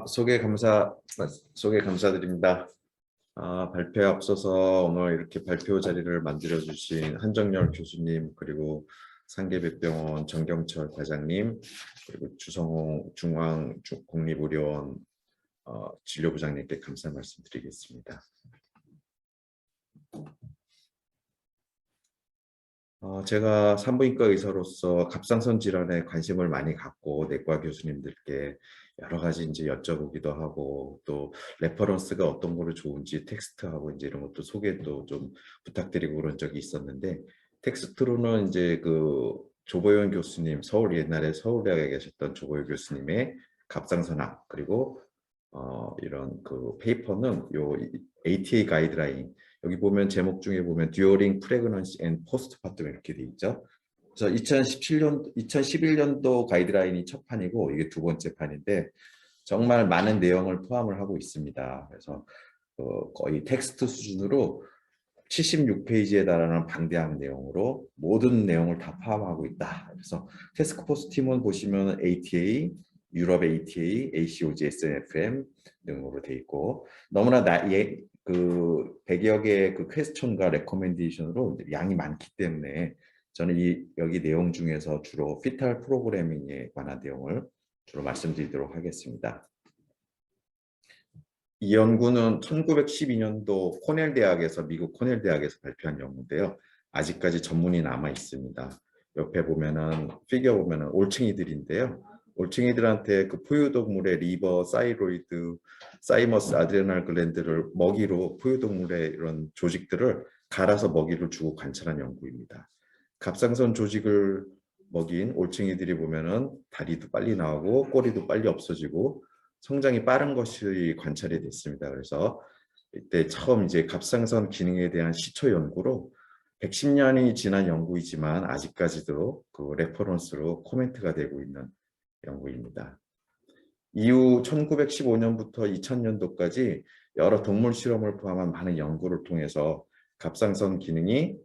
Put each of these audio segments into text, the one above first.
소개 감사드립니다. 발표에 앞서서 오늘 이렇게 발표 자리를 만들어 주신 한정열 교수님, 그리고 상계백병원 정경철 과장님, 그리고 주성홍 중앙국립의료원 진료부장님께 감사 말씀드리겠습니다. 제가 산부인과 의사로서 갑상선 질환에 관심을 많이 갖고 내과 교수님들께 여러 가지 이제 여쭤보기도 하고, 또 레퍼런스가 어떤 거로 좋은지 텍스트하고 이제 이런 것도 소개도 좀 부탁드리고 그런 적이 있었는데, 텍스트로는 이제 그 조보영 교수님, 옛날에 서울대학에 계셨던 조보영 교수님의 갑상선학, 그리고 이런 그 페이퍼는 요 ATA 가이드라인, 여기 보면 제목 중에 보면 During Pregnancy and Postpartum 이렇게 돼 있죠. 그래서 2011년도 가이드라인이 첫 판이고 이게 두 번째 판인데 정말 많은 내용을 포함을 하고 있습니다. 그래서 거의 텍스트 수준으로 76페이지에 달하는 방대한 내용으로 모든 내용을 다 포함하고 있다. 그래서 태스크포스 팀은 보시면 ATA, 유럽 ATA, ACOG, SNFM 등으로 돼 있고, 너무나 그 100여 개의 그 퀘스천과 레코멘데이션으로 양이 많기 때문에 저는 여기 내용 중에서 주로 피탈 프로그래밍에 관한 내용을 주로 말씀드리도록 하겠습니다. 이 연구는 1912년도 미국 코넬 대학에서 발표한 연구인데요. 아직까지 전문이 남아 있습니다. 옆에 보면은 피겨 보면은 올챙이들인데요. 올챙이들한테 그 포유동물의 리버, 사이로이드, 사이머스, 아드레날 글랜드를 먹이로, 포유동물의 이런 조직들을 갈아서 먹이를 주고 관찰한 연구입니다. 갑상선 조직을 먹인 올챙이들이 보면은 다리도 빨리 나오고 꼬리도 빨리 없어지고 성장이 빠른 것이 관찰이 됐습니다. 그래서 이때 처음 이제 갑상선 기능에 대한 시초 연구로 110년이 지난 연구이지만 아직까지도 그 레퍼런스로 코멘트가 되고 있는 연구입니다. 이후 1915년부터 2000년도까지 여러 동물 실험을 포함한 많은 연구를 통해서 갑상선 기능이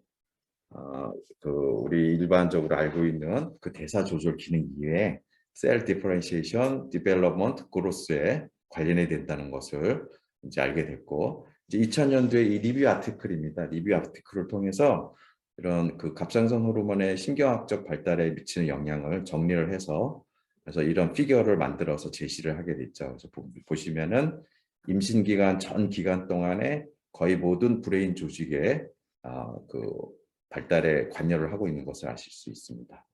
우리 일반적으로 알고 있는 그 대사 조절 기능 이외에 셀 디퍼런시에이션, 디벨롭먼트, 그로스에 관련이 된다는 것을 이제 알게 됐고, 이제 2000년도에 이 리뷰 아티클입니다. 리뷰 아티클을 통해서 이런 그 갑상선 호르몬의 신경학적 발달에 미치는 영향을 정리를 해서, 그래서 이런 피규어를 만들어서 제시를 하게 됐죠. 그래서 보시면은 임신 기간 전 기간 동안에 거의 모든 브레인 조직에 그 발달에 관여를 하고 있는 것을 아실 수 있습니다.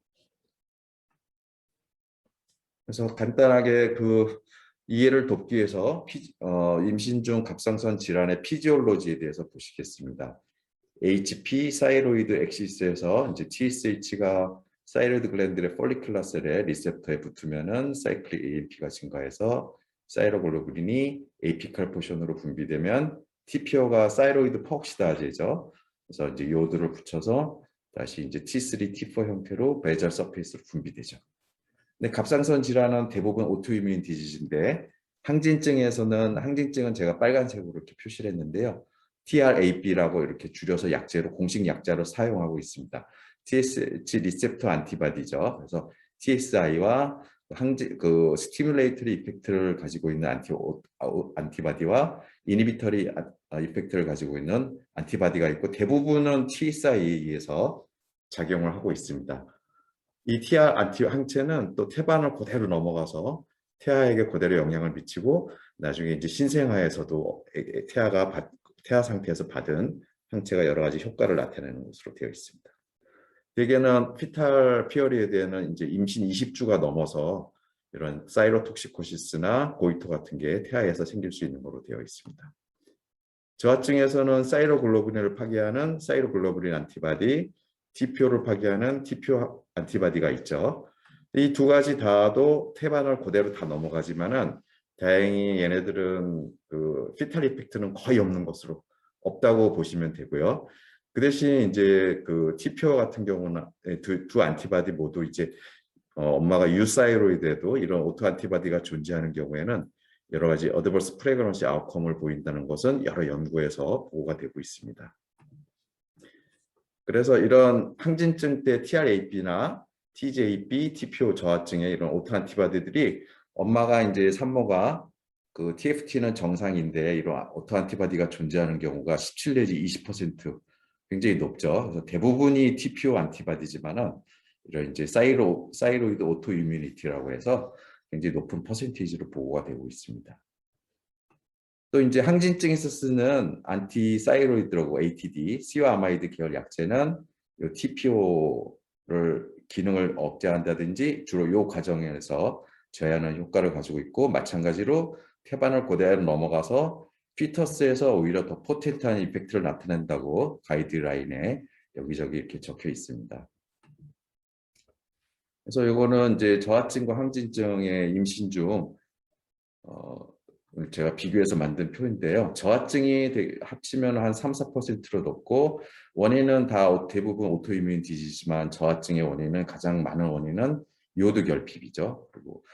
그래서 간단하게 그 이해를 돕기 위해서 임신 중 갑상선 질환의 피지올로지에 대해서 보시겠습니다. HP 사이로이드 엑시스에서 이제 TSH가 사이로이드 글랜드의 폴리큘러 셀의 리셉터에 붙으면은 사이클릭 AMP가 증가해서 사이로글로불린이 에이피칼 포션으로 분비되면 TPO가 사이로이드 퍼옥시다제죠. 그래서 이제 요오드를 붙여서 다시 이제 T3, T4 형태로 베이절 서페이스로 분비되죠. 근데 갑상선 질환은 대부분 오토이뮤인 디지즈인데 항진증은 제가 빨간색으로 이렇게 표시를 했는데요. TRAB라고 이렇게 줄여서 공식 약자로 사용하고 있습니다. TSH 리셉터 안티바디죠. 그래서 TSI와 스티뮬레이터리 이펙트를 가지고 있는 안티바디와 이니비터리 이펙트를 가지고 있는 안티바디가 있고, 대부분은 TSI에 의해서 작용을 하고 있습니다. 이 TR 안티 항체는 또 태반을 그대로 넘어가서 태아에게 그대로 영향을 미치고, 나중에 이제 신생아에서도 태아 상태에서 받은 항체가 여러 가지 효과를 나타내는 것으로 되어 있습니다. 대개는 피탈 피어리에대해는 이제 임신 20주가 넘어서 이런 사이로톡시코시스나 고이토 같은 게 태아에서 생길 수 있는 것으로 되어 있습니다. 저하증에서는 사이로글로불린을 파괴하는 사이로글로불린 안티바디, TPO를 파괴하는 TPO 안티바디가 있죠. 이 두 가지 다도 태반을 그대로 다 넘어가지만은 다행히 얘네들은 그 피탈 이펙트는 거의 없다고 보시면 되고요. 그 대신 이제 그 TPO 같은 경우는 두 안티바디 모두 이제 엄마가 유사이로이드에도 이런 오토 안티바디가 존재하는 경우에는 여러 가지 어드버스 프레그런시 아웃컴을 보인다는 것은 여러 연구에서 보고가 되고 있습니다. 그래서 이런 항진증 때 TRAB나 TJB, TPO 저하증의 이런 오토 안티바디들이 엄마가 이제 산모가 그 TFT는 정상인데 이런 오토 안티바디가 존재하는 경우가 17 내지 20% 굉장히 높죠. 그래서 대부분이 TPO 안티바디지만은 이런 이제 사이로이드 오토 이뮤니티라고 해서 굉장히 높은 퍼센테이지로 보고가 되고 있습니다. 또 이제 항진증에서 쓰는 안티사이로이드라고 ATD, 시오아마이드 계열 약제는 이 TPO를 기능을 억제한다든지 주로 이 과정에서 제어하는 효과를 가지고 있고, 마찬가지로 태반을 고대로 넘어가서 피터스에서 오히려 더 포텐트한 이펙트를 나타낸다고 가이드라인에 여기저기 이렇게 적혀 있습니다. 그래서 이거는 이제 저하증과 항진증의 임신 중 제가 비교해서 만든 표인데요. 저하증이 합치면 한 3, 4%로 높고, 원인은 다 대부분 오토이뮤인 디지지만 저하증의 원인은 가장 많은 원인은 요오드 결핍이죠. 그리고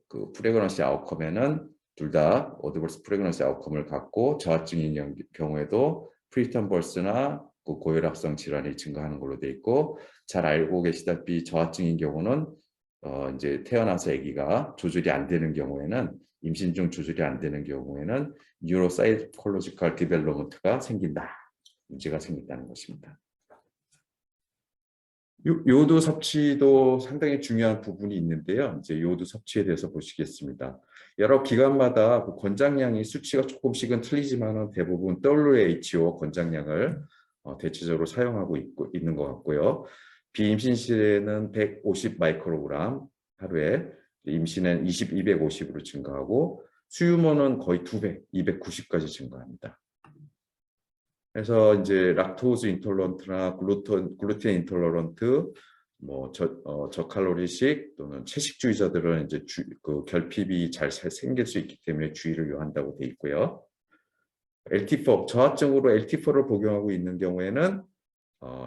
그 프레그넌시 아웃컴에는 둘 다 어드버스 프레그넌시 아웃컴을 갖고, 저하증인 경우에도 프리턴 벌스나 그 고혈압성 질환이 증가하는 걸로 돼 있고, 잘 알고 계시다시피 저하증인 경우는 이제 태어나서 아기가 조절이 안 되는 경우에는, 임신 중 조절이 안 되는 경우에는 뉴로사이콜로지컬 디벨롭먼트가 생긴다, 문제가 생긴다는 것입니다. 요오드 섭취도 상당히 중요한 부분이 있는데요. 이제 요오드 섭취에 대해서 보시겠습니다. 여러 기관마다 그 권장량이 수치가 조금씩은 틀리지만 대부분 WHO 권장량을 대체적으로 사용하고 있는 것 같고요. 비임신 시에는 150 마이크로그램 하루에, 임신은 250으로 증가하고, 수유모는 거의 2배, 290까지 증가합니다. 그래서 이제 락토즈 인톨런트나 글루텐 인톨러런트, 뭐 저칼로리식 또는 채식주의자들은 이제 그 결핍이 잘 생길 수 있기 때문에 주의를 요한다고 돼 있고요. LT4 저하증으로 LT4를 복용하고 있는 경우에는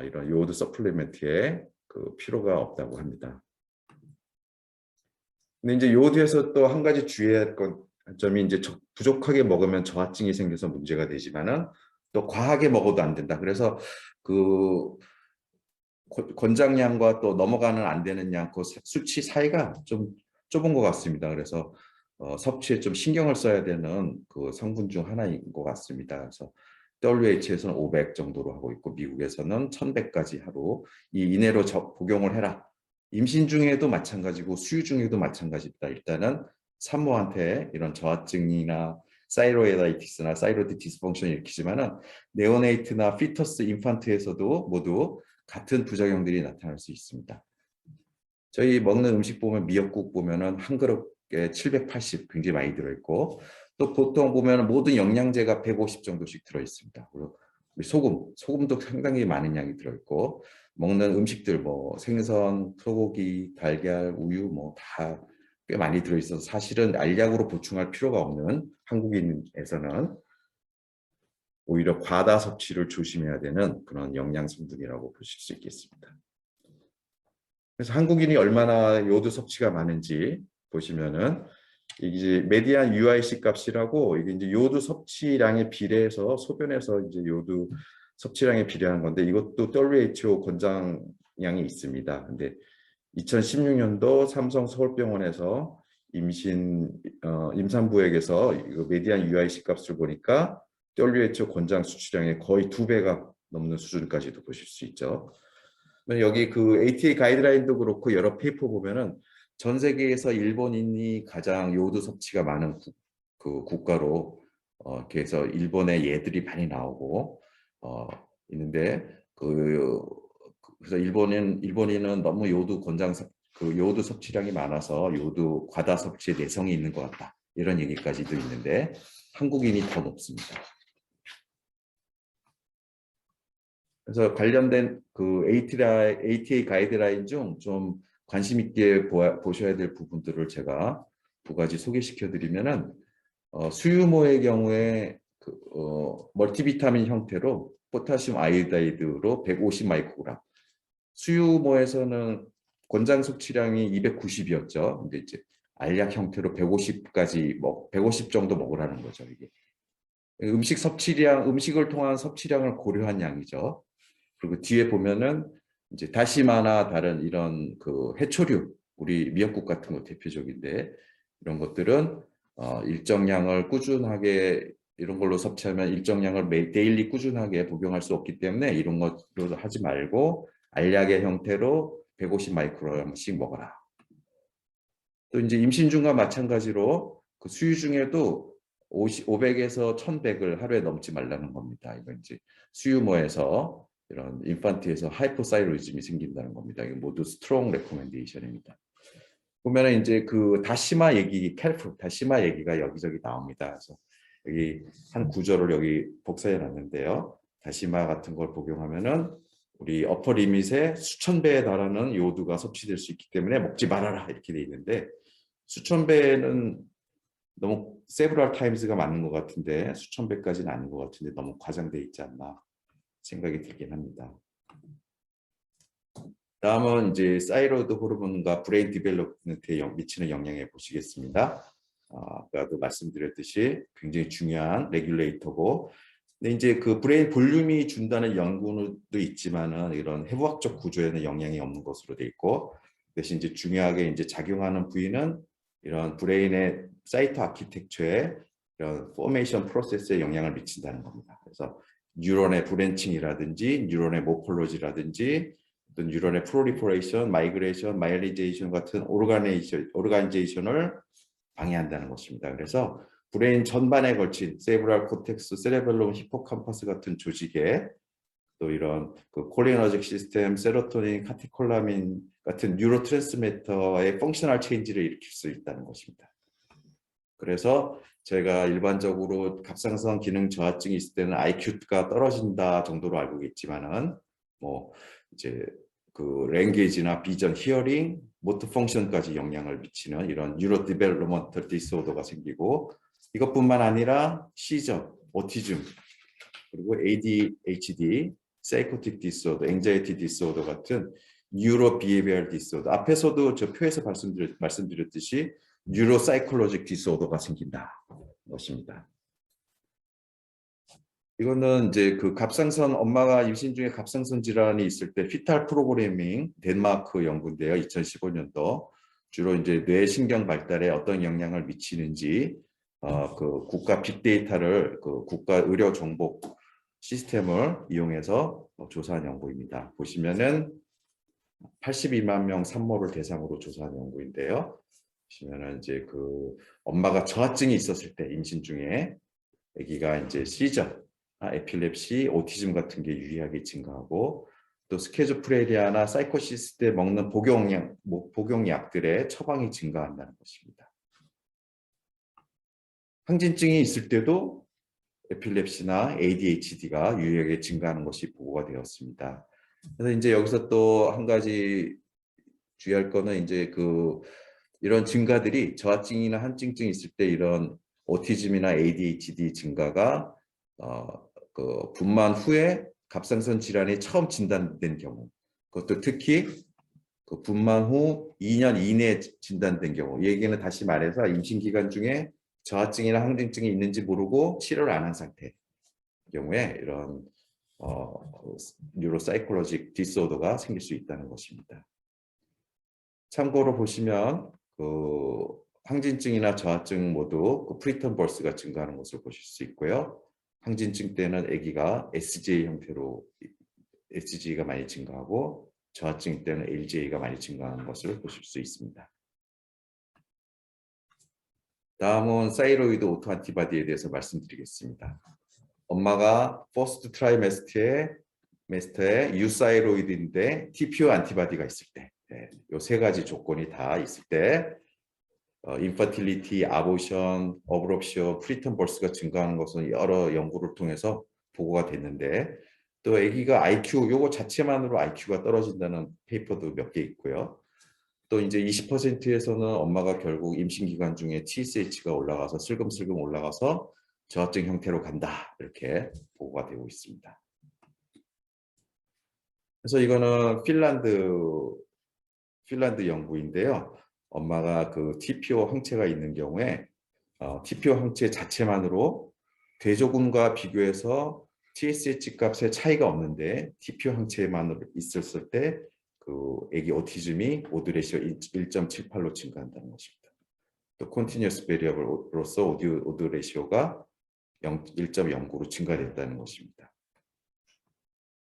이런 요오드 서플리멘트에 그 필요가 없다고 합니다. 근데 이제 요오드에서 또 한 가지 주의해야 할 점이, 이제 부족하게 먹으면 저하증이 생겨서 문제가 되지만은 또 과하게 먹어도 안 된다. 그래서 그 권장량과 또 넘어가는 안 되는 양, 그 수치 사이가 좀 좁은 것 같습니다. 그래서 섭취에 좀 신경을 써야 되는 그 성분 중 하나인 것 같습니다. 그래서 WH에서는 500 정도로 하고 있고, 미국에서는 1100까지 하루 이 이내로 복용을 해라. 임신 중에도 마찬가지고 수유 중에도 마찬가지입니다. 일단은 산모한테 이런 저하증이나 사이로에다이티스나 사이로이드 디스펑션을 일으키지만은 네오네이트나 피터스 인판트에서도 모두 같은 부작용들이 나타날 수 있습니다. 저희 먹는 음식 보면 미역국 보면은 한 그릇에 780 굉장히 많이 들어있고, 또 보통 보면 모든 영양제가 150 정도씩 들어있습니다. 그리고 소금도 상당히 많은 양이 들어있고, 먹는 음식들 뭐 생선, 소고기, 달걀, 우유 뭐 다 꽤 많이 들어있어서 사실은 알약으로 보충할 필요가 없는 한국인에서는 오히려 과다 섭취를 조심해야 되는 그런 영양 성분이라고 보실 수 있겠습니다. 그래서 한국인이 얼마나 요오드 섭취가 많은지 보시면은, 이제 메디안 UIC 값이라고, 이게 이제 요오드 섭취량에 비례해서 소변에서 이제 요오드 섭취량에 비례한 건데, 이것도 WHO 권장량이 있습니다. 근데 2016년도 삼성 서울병원에서 임산부에게서 메디안 UIC 값을 보니까 WHO 권장 수치량의 거의 2배가 넘는 수준까지도 보실 수 있죠. 여기 그 ATA 가이드라인도 그렇고 여러 페이퍼 보면은 전 세계에서 일본인이 가장 요오드 섭취가 많은 그 국가로 그래서 일본의 예들이 많이 나오고 있는데, 그래서 일본인은 너무 요오드 섭취량이 많아서 요오드 과다 섭취에 내성이 있는 것 같다, 이런 얘기까지도 있는데 한국인이 더 높습니다. 그래서 관련된 그 ATA 가이드라인 중 좀 관심 있게 보셔야 될 부분들을 제가 두 가지 소개시켜 드리면은, 수유모의 경우에 멀티비타민 형태로 포타슘 아이오다이드로 150 마이크로그램, 수유모에서는 권장 섭취량이 290이었죠. 근데 이제 알약 형태로 150 정도 먹으라는 거죠. 이게 음식을 통한 섭취량을 고려한 양이죠. 그리고 뒤에 보면은 이제 다시마나 다른 이런 그 해초류, 우리 미역국 같은 거 대표적인데, 이런 것들은 일정량을 꾸준하게 이런 걸로 섭취하면 일정량을 데일리 꾸준하게 복용할 수 없기 때문에 이런 것로 하지 말고 알약의 형태로 150 마이크로그램씩 먹어라. 또 이제 임신 중과 마찬가지로 그 수유 중에도 500에서 1100을 하루에 넘지 말라는 겁니다. 이거 이제 수유모에서 이런 인판트에서 하이포사이로이즘이 생긴다는 겁니다. 이거 모두 스트롱 레코멘데이션입니다. 보면은 이제 그 다시마 얘기, 다시마 얘기가 여기저기 나옵니다. 그래서 여기 한 구절을 여기 복사해 놨는데요. 다시마 같은 걸 복용하면은 우리 어퍼 리밋에 수천 배에 달하는 요오드가 섭취될 수 있기 때문에 먹지 말아라 이렇게 돼 있는데 수천 배는 너무 several times가 맞는 것 같은데 수천 배까지는 아닌 것 같은데 너무 과장돼 있지 않나 생각이 들긴 합니다. 다음은 이제 사이로이드 호르몬과 브레인 디벨롭먼트에 미치는 영향에 보시겠습니다. 아까도 말씀드렸듯이 굉장히 중요한 레귤레이터고, 근데 이제 그 브레인 볼륨이 준다는 연구도 있지만은 이런 해부학적 구조에는 영향이 없는 것으로 돼 있고, 대신 이제 중요하게 이제 작용하는 부위는 이런 브레인의 사이트 아키텍처에 이런 포메이션 프로세스에 영향을 미친다는 겁니다. 그래서 뉴런의 브랜칭이라든지 뉴런의 모폴로지라든지 어떤 뉴런의 프로리퍼레이션, 마이그레이션, 마일리제이션 같은 오르가니제이션을 방해한다는 것입니다. 그래서 브레인 전반에 걸친 세브랄 코텍스, 세레벨럼, 히포캄퍼스 같은 조직에 또 이런 그 콜리너직 시스템, 세로토닌, 카테콜라민 같은 뉴로트랜스미터의 펑셔널 체인지를 일으킬 수 있다는 것입니다. 그래서 제가 일반적으로 갑상선 기능 저하증이 있을 때는 IQ가 떨어진다 정도로 알고 있지만은 뭐 이제 그 랭귀지나 비전, 히어링, 모터 펑션까지 영향을 미치는 이런 뉴로 디벨롭먼털 디스오더가 생기고 이것뿐만 아니라 시저, 오티즘, 그리고 ADHD, 사이코틱 디스오더, 앵자이티 디스오더 같은 뉴로 비헤비얼 디스오더 앞에서도 저 표에서 말씀드렸듯이 뉴로 사이콜로직 디스오더가 생긴다 것입니다. 이거는 이제 그 갑상선 엄마가 임신 중에 갑상선 질환이 있을 때 피탈 프로그래밍 덴마크 연구인데요. 2015년도 주로 이제 뇌신경 발달에 어떤 영향을 미치는지 그 국가 빅데이터를 그 국가 의료 정보 시스템을 이용해서 조사한 연구입니다. 보시면은 82만 명 산모를 대상으로 조사한 연구인데요. 보시면은 이제 그 엄마가 저하증이 있었을 때 임신 중에 아기가 이제 시저, 에필랩시, 오티즘 같은 게 유의하게 증가하고 또 스키조프레니아나 사이코시스 때 먹는 복용약들의 처방이 증가한다는 것입니다. 항진증이 있을 때도 에필랩시나 ADHD가 유의하게 증가하는 것이 보고가 되었습니다. 그래서 이제 여기서 또 한 가지 주의할 거는 이제 그 이런 증가들이 저하증이나 한증증이 있을 때 이런 오티즘이나 ADHD 증가가 그 분만 후에 갑상선 질환이 처음 진단된 경우, 그것도 특히 그 분만 후 2년 이내에 진단된 경우, 이 얘기는 다시 말해서 임신 기간 중에 저하증이나 항진증이 있는지 모르고 치료를 안 한 상태 경우에 이런 뉴로사이콜로직 디스오더가 생길 수 있다는 것입니다. 참고로 보시면 그 항진증이나 저하증 모두 그 프리턴 벌스가 증가하는 것을 보실 수 있고요. 항진증 때는 아기가 SJ 형태로 SG가 많이 증가하고 저하증 때는 LJ가 많이 증가하는 것을 보실 수 있습니다. 다음은 사이로이드 오토안티바디에 대해서 말씀드리겠습니다. 엄마가 퍼스트 트라이메스터에 유사이로이드인데 TPO 안티바디가 있을 때, 이 세 가지 조건이 다 있을 때 인퍼틸리티, 아보션, 어브롭션, 프리턴 벌스가 증가하는 것은 여러 연구를 통해서 보고가 됐는데 또 아기가 IQ, 요거 자체만으로 IQ가 떨어진다는 페이퍼도 몇 개 있고요. 또 이제 20%에서는 엄마가 결국 임신 기간 중에 TSH가 올라가서 슬금슬금 올라가서 저하증 형태로 간다 이렇게 보고가 되고 있습니다. 그래서 이거는 핀란드 연구인데요. 엄마가 그 TPO 항체가 있는 경우에 TPO 항체 자체만으로 대조군과 비교해서 TSH 값의 차이가 없는데 TPO 항체만 있었을 때 그 아기 오티즘이 오드 레시오 1.78로 증가한다는 것입니다. 또 컨티뉴어스 베리어블로서 오드 레시오가 1.09로 증가됐다는 것입니다.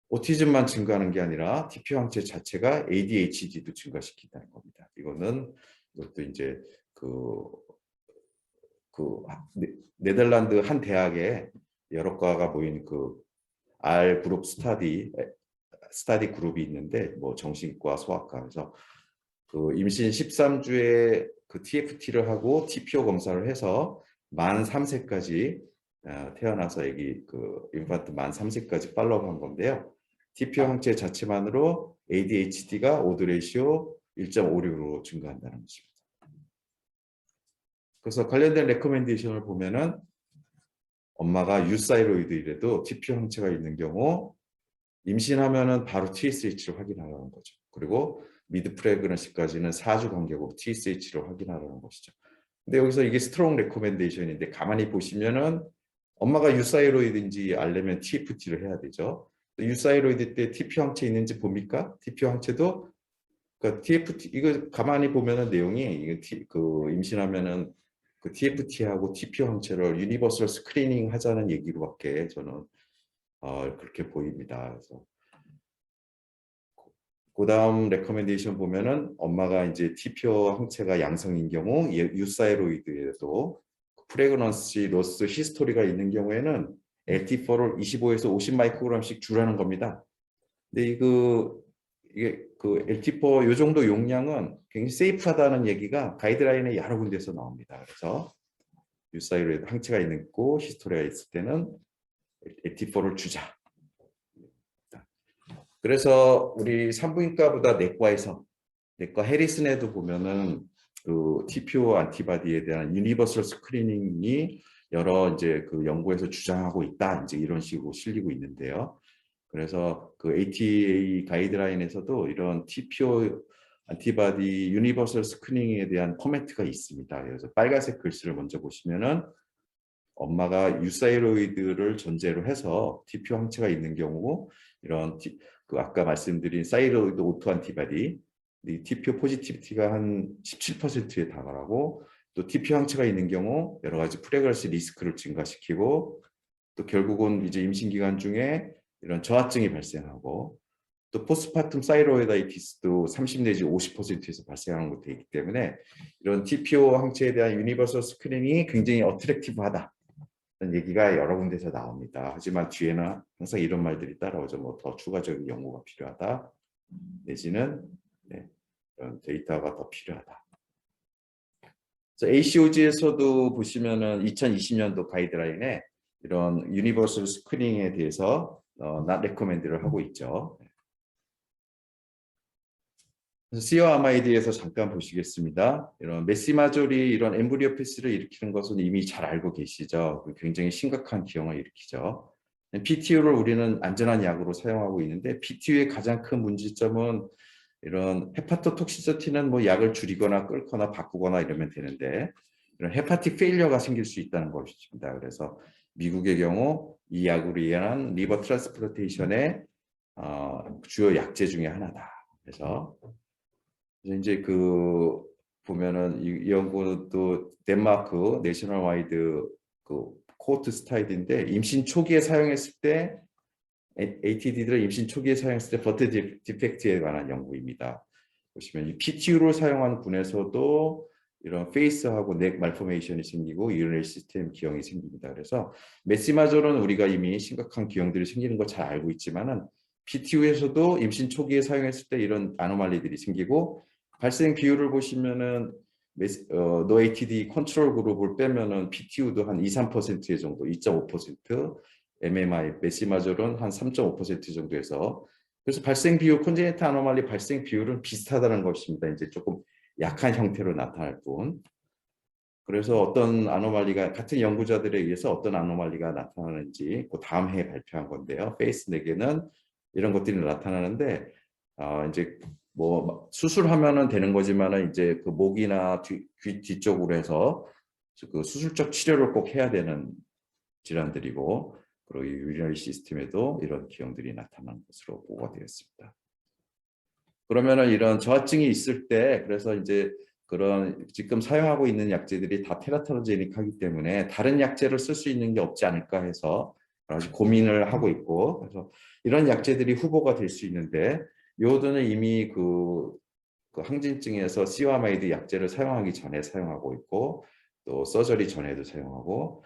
오티즘만 증가하는 게 아니라 TPO 항체 자체가 ADHD도 증가시킨다는 겁니다. 이것도 이제 네덜란드 한 대학에 여러 과가 모인 R 그룹 스타디 그룹이 있는데 뭐 정신과, 소아과 그래서 임신 13주에 TFT를 하고 TPO 검사를 해서 만 3세까지 태어나서 애기 인fan트 만 3세까지 팔로우한 건데요. TPO 항체 자체만으로 ADHD가 오드 레이시오 1.56으로 증가한다는 것입니다. 그래서 관련된 레코멘데이션을 보면은 엄마가 유사이로이드이라도 TPO 항체가 있는 경우 임신하면은 바로 TSH를 확인하라는 거죠. 그리고 미드 프레그넌시까지는 4주 간격으로 TSH를 확인하라는 것이죠. 근데 여기서 이게 스트롱 레코멘데이션인데 가만히 보시면은 엄마가 유사이로이드인지 알려면 TFT를 해야 되죠. 유사이로이드 때 TPO 항체 있는지 봅니까? TPO 항체도 그러니까 TFT 이거 가만히 보면은 내용이 임신하면은 TFT하고 TPO 항체를 유니버설 스크리닝 하자는 얘기로밖에 저는 그렇게 보입니다. 그래서 그다음 레커멘데이션 보면은 엄마가 이제 TPO 항체가 양성인 경우 유사이로이드에도 프레그넌시 로스 히스토리가 있는 경우에는 LT4를 25에서 50 마이크로그램씩 주라는 겁니다. 근데 이게 LT4 요 정도 용량은 굉장히 세이프하다는 얘기가 가이드라인에 여러 군데서 나옵니다. 그래서 유사이로이드 항체가 있고 히스토리가 있을 때는 LT4를 주자. 그래서 우리 산부인과보다 내과 해리슨에도 보면은 TPO 안티바디에 대한 유니버설 스크리닝이 여러 이제 연구에서 주장하고 있다. 이제 이런 식으로 실리고 있는데요. 그래서 ATA 가이드라인에서도 이런 TPO 안티바디 유니버설 스크리닝에 대한 코멘트가 있습니다. 그래서 빨간색 글씨를 먼저 보시면은 엄마가 유사이로이드를 전제로 해서 TPO 항체가 있는 경우 이런 아까 말씀드린 사이로이드 오토 안티바디 TPO 포지티비티가 한 17%에 달하고 또 TPO 항체가 있는 경우 여러 가지 프레그런시 리스크를 증가시키고 또 결국은 이제 임신 기간 중에 이런 저하증이 발생하고 또 포스파툼 사이로이다이티스도 30 내지 50%에서 발생하는 것도 있기 때문에 이런 TPO 항체에 대한 유니버설 스크리닝이 굉장히 어트랙티브하다. 얘기가 여러 군데서 나옵니다. 하지만 뒤에는 항상 이런 말들이 따라오죠. 뭐 더 추가적인 연구가 필요하다. 내지는 이런 데이터가 더 필요하다. 그래서 ACOG에서도 보시면은 2020년도 가이드라인에 이런 유니버설 스크리닝에 대해서 not recommend를 하고 있죠. COAMID에서 잠깐 보시겠습니다. 이런 메시마졸이 이런 엠브리오 패스를 일으키는 것은 이미 잘 알고 계시죠. 굉장히 심각한 기형을 일으키죠. PTU를 우리는 안전한 약으로 사용하고 있는데 PTU의 가장 큰 문제점은 이런 헤파토톡시시티는 뭐 약을 줄이거나 끊거나 바꾸거나 이러면 되는데 이런 헤파틱 페일러가 생길 수 있다는 것입니다. 그래서 미국의 경우 이 약으로 인한 리버 트랜스플란테이션의 주요 약제 중에 하나다. 그래서 이제 보면은 이 연구도 덴마크 내셔널 와이드 코호트 스타디인데 임신 초기에 사용했을 때 ATD들을 임신 초기에 사용했을 때 버트 디펙트에 관한 연구입니다. 보시면 이 PTU를 사용한 군에서도 이런 페이스하고 넥 말포메이션이 생기고 유리널 시스템 기형이 생깁니다. 그래서 메시마졸은 우리가 이미 심각한 기형들이 생기는 거 잘 알고 있지만은 PTU에서도 임신 초기에 사용했을 때 이런 아노말리들이 생기고 발생 비율을 보시면은 노 ATD 컨트롤 그룹을 빼면은 PTU도 한 2, 3% 정도, 2.5%, MMI, 메시마졸은 한 3.5% 정도에서 그래서 발생 비율, 콘제니탈 아노말리 발생 비율은 비슷하다는 것입니다. 이제 조금 약한 형태로 나타날 뿐. 그래서 어떤 아노말리가 같은 연구자들에 의해서 어떤 아노말리가 나타나는지 그 다음 해에 발표한 건데요. 페이스 4개는 이런 것들이 나타나는데 이제 뭐 수술하면은 되는 거지만은 이제 목이나 귀 뒤쪽으로 해서 수술적 치료를 꼭 해야 되는 질환들이고 그리고 유리너리 시스템에도 이런 기형들이 나타나는 것으로 보고가 되었습니다. 그러면은 이런 저하증이 있을 때 그래서 이제 그런 지금 사용하고 있는 약제들이 다 테라토제닉하기 때문에 다른 약제를 쓸 수 있는 게 없지 않을까 해서 아주 고민을 하고 있고, 그래서 이런 약제들이 후보가 될 수 있는데, 요오드는 이미 그 항진증에서 시와마이드 약제를 사용하기 전에 사용하고 있고, 또 서저리 전에도 사용하고,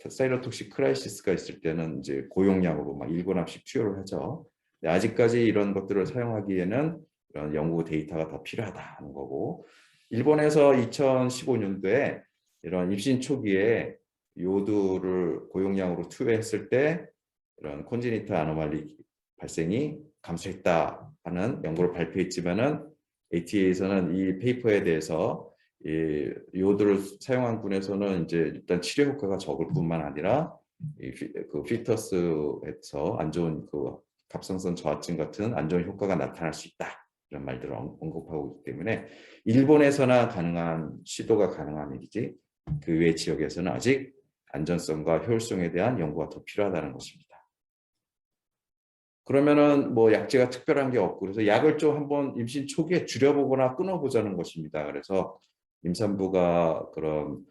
사이로톡식 크라이시스가 있을 때는 이제 고용량으로 막 1g씩 투여를 하죠. 아직까지 이런 것들을 사용하기에는 이런 연구 데이터가 더 필요하다는 거고, 일본에서 2015년도에 이런 입신 초기에 요오드를 고용량으로 투여했을 때 이런 콘제니탈 아노말리 발생이 감소했다 하는 연구를 발표했지만은 ATA에서는 이 페이퍼에 대해서 이 요오드를 사용한 군에서는 이제 일단 치료 효과가 적을 뿐만 아니라 그 피터스에서 안 좋은 그 갑상선 저하증 같은 안 좋은 효과가 나타날 수 있다, 이런 말들을 언급하고 있기 때문에 일본에서나 가능한 시도가 가능한 일이지 그 외 지역에서는 아직 안전성과 효율성에 대한 연구가 더 필요하다는 것입니다. 그러면은 뭐 약제가 특별한 게 없고, 그래서 약을 좀 한번 임신 초기에 줄여보거나 끊어보자는 것입니다. 그래서 임산부가 그런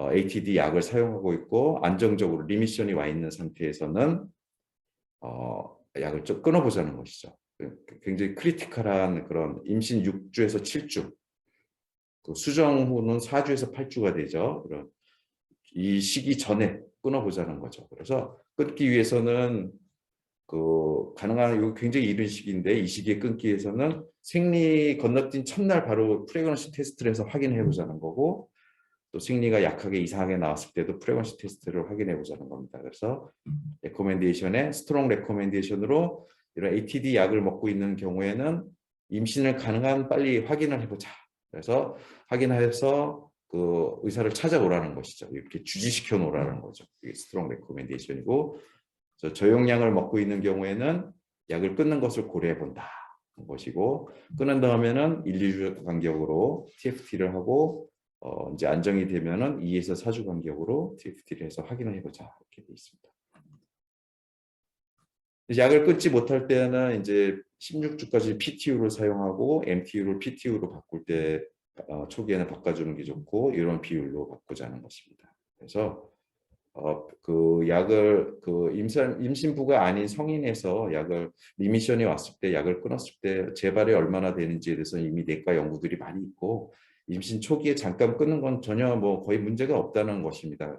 ATD 약을 사용하고 있고 안정적으로 리미션이 와 있는 상태에서는 약을 좀 끊어보자는 것이죠. 굉장히 크리티컬한 그런 임신 6주에서 7주, 그 수정 후는 4주에서 8주가 되죠. 그런 이 시기 전에 끊어보자는 거죠. 그래서 끊기 위해서는 그 가능한 이거 굉장히 이른 시기인데, 이 시기에 끊기 위해서는 생리 건너뛴 첫날 바로 프레그넌시 테스트를 해서 확인해 보자는 거고, 또 생리가 약하게 이상하게 나왔을 때도 프레그넌시 테스트를 확인해 보자는 겁니다. 그래서 레코멘데이션에 스트롱 레코멘데이션으로 이런 ATD 약을 먹고 있는 경우에는 임신을 가능한 빨리 확인을 해보자. 그래서 확인해서 그 의사를 찾아오라는 것이죠. 이렇게 주지시켜 놓으라는 거죠. 이게 스트롱 레코멘데이션이고, 저용량을 먹고 있는 경우에는 약을 끊는 것을 고려해 본다 것이고, 끊은 다음에는 1, 2주 간격으로 TFT를 하고 이제 안정이 되면은 2에서 4주 간격으로 TFT를 해서 확인을 해보자, 이렇게 되어 있습니다. 약을 끊지 못할 때는 이제 16주까지 PTU를 사용하고 MTU를 PTU로 바꿀 때 초기에는 바꿔주는 게 좋고, 이런 비율로 바꾸자는 것입니다. 그래서 그 약을 그 임신부가 아닌 성인에서 약을 리미션이 왔을 때 약을 끊었을 때 재발이 얼마나 되는지에 대해서 이미 내과 연구들이 많이 있고, 임신 초기에 잠깐 끊는 건 전혀 뭐 거의 문제가 없다는 것입니다.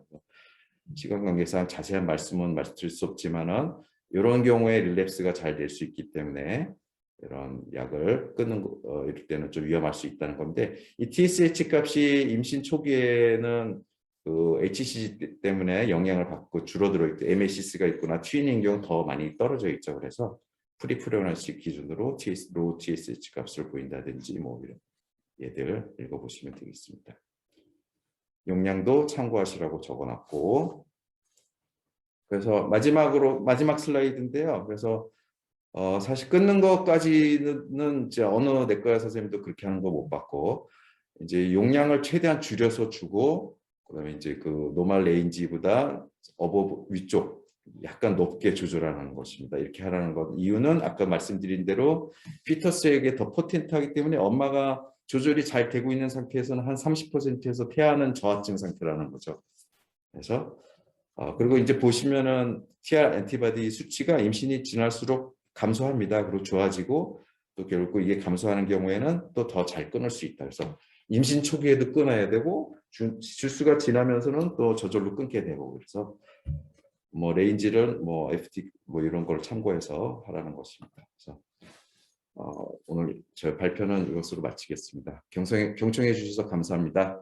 시간 관계상 자세한 말씀은 말씀드릴 수 없지만은 이런 경우에 릴랩스가 잘 될 수 있기 때문에 이런 약을 끊는 이럴 때는 좀 위험할 수 있다는 건데, 이 TSH 값이 임신 초기에는 그 HCG 때문에 영향을 받고 줄어들어 있고 MACS가 있거나 튜닝 경우 더 많이 떨어져 있죠. 그래서 프리프레그넌시 기준으로 로우 TSH 값을 보인다든지 뭐 이런 얘들 읽어보시면 되겠습니다. 용량도 참고하시라고 적어놨고, 그래서 마지막 슬라이드인데요. 그래서 사실 끊는 것까지는 이제 어느 내과 선생님도 그렇게 하는 거 못 봤고, 이제 용량을 최대한 줄여서 주고, 그다음에 이제 그 노멀 레인지보다 위쪽 약간 높게 조절하는 것입니다. 이렇게 하라는 것 이유는 아까 말씀드린 대로 피터스에게 더 포텐트하기 때문에 엄마가 조절이 잘 되고 있는 상태에서는 한 30%에서 태아는 저하증 상태라는 거죠. 그래서 그리고 이제 보시면은 TR 엔티바디 수치가 임신이 지날수록 감소합니다. 그리고 좋아지고, 또 결국 이게 감소하는 경우에는 또 더 잘 끊을 수 있다. 그래서 임신 초기에도 끊어야 되고 주수가 지나면서는 또 저절로 끊게 되고, 그래서 뭐 레인지를 뭐 FT 뭐 이런 걸 참고해서 하라는 것입니다. 그래서 오늘 저 발표는 이것으로 마치겠습니다. 경청해 주셔서 감사합니다.